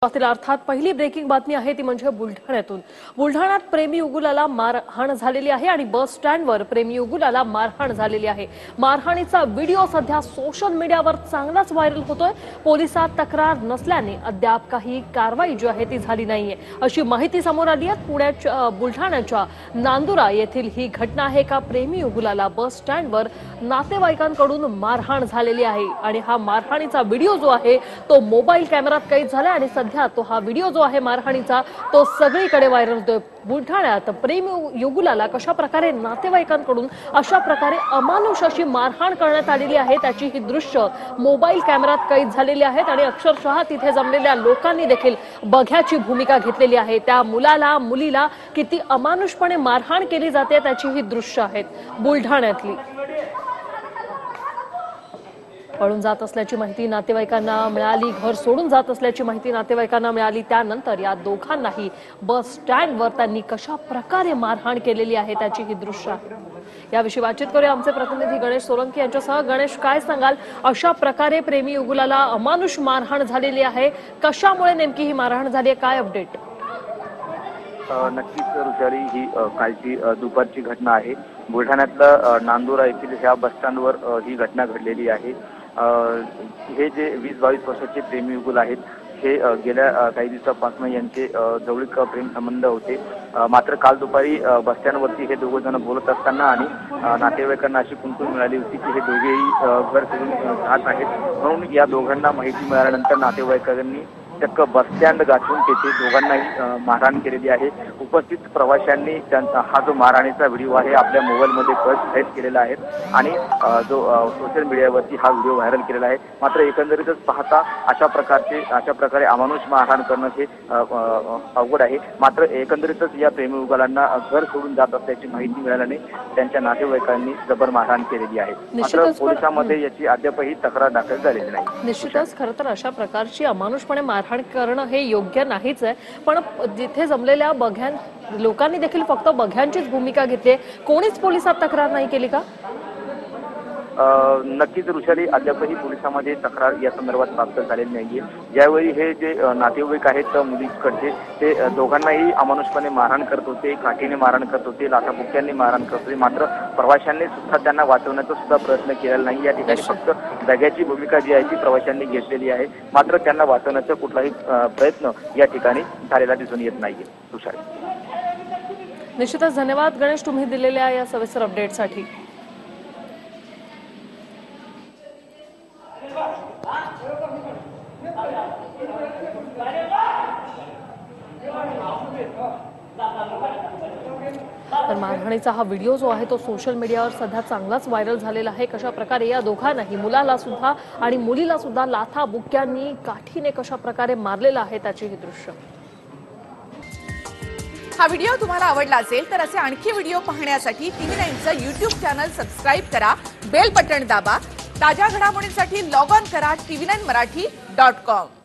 अर्थात पहिली ब्रेकिंग बातमी आहे ती म्हणजे बुलढाण्यातून। बुलढाण्यात प्रेमी युगुलाला मारहाण झालेली आहे आणि बस स्टँडवर प्रेमी युगुलाला मारहाण झालेली आहे। मारहाणीचा व्हिडिओ सध्या सोशल मीडियावर चांगलाच व्हायरल होतोय। पोलिसात तक्रार नसल्याने अद्याप काही कारवाई जी आहे ती झाली नाहीये अशी माहिती समोर आली आहे। पुण्याच्या बुलढाण्याच्या नांदुरा येथील ही घटना आहे का प्रेमी युगुलाला बस स्टँडवर नातेवाईकांकडून मारहाण झालेली आहे आणि हा मारहाणीचा व्हिडिओ जो आहे तो मोबाईल कॅमेरात कैद झाला आणि सध्या तो हा व्हिडिओ जो आहे मारहाणीचा तो सगळीकडे व्हायरल होतोय। बुलढाण्यात प्रेमी युगुलाला कशा प्रकारे नातेवाईकांकडून अशा प्रकारे अमानुष अशी मारहाण करण्यात आलेली आहे त्याची ही दृश्य मोबाईल कॅमेरात कैद झालेली आहेत आणि अक्षरशः तिथे जमलेल्या लोकांनी देखील बघ्याची भूमिका घेतलेली आहे। त्या मुलाला मुलीला किती अमानुषपणे मारहाण केली जाते त्याची ही दृश्य आहेत बुलढाण्यातली। पळून जात असल्याची माहिती नातेवाईकांना मिळाली, घर सोडून जात असल्याची माहिती नातेवाईकांना मिळाली। त्यानंतर या दोघांनाही बस स्टँडवर त्यांनी कशा प्रकारे मारहाण केलेली आहे त्याची ही दृश्य आहे। याविषयी बातचीत करूया आमचे प्रतिनिधी गणेश सोलंकी यांच्यासह। गणेश, काय सांगाल, अशा प्रकारे प्रेमी युगुलाला अमानुष मारहाण झालेली आहे, कशामुळे नेमकी ही मारहाण झाली आहे, काय अपडेट? नक्कीच रुचारी, ही कालची दुपारची घटना आहे। बुलढाण्यातल्या नांदुरा येथील ह्या बस स्टँडवर ही घटना घडलेली आहे। हे जे 20-22 वर्षाचे प्रेमी युगुल आहेत हे गेल्या काही दिवसापासून यांचे जवळीक प्रेम संबंध होते। मात्र काल दुपारी बस स्टँडवरती हे दोघे जण बोलत असताना आणि नातेवाईकांना अशी कुंकू मिळाली होती की हे दोघेही घर सोडून जात आहेत। म्हणून या दोघांना माहिती मिळाल्यानंतर नातेवाईकांनी चक्क बस स्टँड गाठून तेथे दोघांनाही मारहाण केलेली आहे। उपस्थित प्रवाशांनी त्यांचा हा जो मारहाणीचा व्हिडिओ आहे आपल्या मोबाईलमध्ये कैद केलेला आहे आणि जो सोशल मीडियावरती हा व्हिडिओ व्हायरल केलेला आहे। मात्र एकंदरीतच पाहता अशा प्रकारे अमानुष मारहाण करणं हे अवघड आहे। मात्र एकंदरीतच या प्रेमी युगुलांना घर सोडून जात असल्याची माहिती मिळाल्याने त्यांच्या नातेवाईकांनी जबर मारहाण केलेली आहे। मात्र पोलिसांमध्ये याची अद्यापही तक्रार दाखल झालेली नाही। निश्चितच खरं तर अशा प्रकारची अमानुषपणे मारहाण करणं हे योग्य नाहीच आहे, पण जिथे जमलेल्या लोकांनी देखील फक्त बघ्यांचीच भूमिका घेतली, कोणीच पोलिसात तक्रार नाही केली का? नक्कीच ऋषाली, अद्यापही पोलिसांमध्ये तक्रार या संदर्भात प्राप्त झालेली नाहीये। ज्यावेळी हे जे नातेवाईक आहेत मुलीकडचे ते दोघांनाही अमानुषपणे मारहाण करत होते, काठीने मारहाण करत होते, लाथाबुक्क्यांनी मारहाण करत होते। मात्र प्रवाशांनी सुद्धा त्यांना वाचवण्याचा सुद्धा प्रयत्न केलेला नाही। या ठिकाणी फक्त बघ्याची भूमिका जी आहे ती प्रवाशांनी घेतलेली आहे, मात्र त्यांना वाचवण्याचा कुठलाही प्रयत्न या ठिकाणी झालेला दिसून येत नाहीये। ऋषाली, निश्चितच धन्यवाद गणेश तुम्ही दिलेल्या या सविस्तर अपडेटसाठी। तर मारहाणीचा हा व्हिडिओ जो आहे तो सोशल मीडियावर सध्या चांगलाच व्हायरल झालेला आहे। कशा प्रकारे या दोघांनाही, मुलाला सुद्धा आणि मुलीला सुद्धा लाथा बुक्क्यांनी काठीने कशा प्रकारे मारलेला आहे त्याची ही दृश्य। हा व्हिडिओ तुम्हाला आवडला असेल तर असे आणखी व्हिडिओ पाहण्यासाठी TV9चं YouTube चॅनल सबस्क्राइब करा, बेल बटन दाबा। ताज्या घडामोडींसाठी लॉग ऑन करा tv9marathi.com।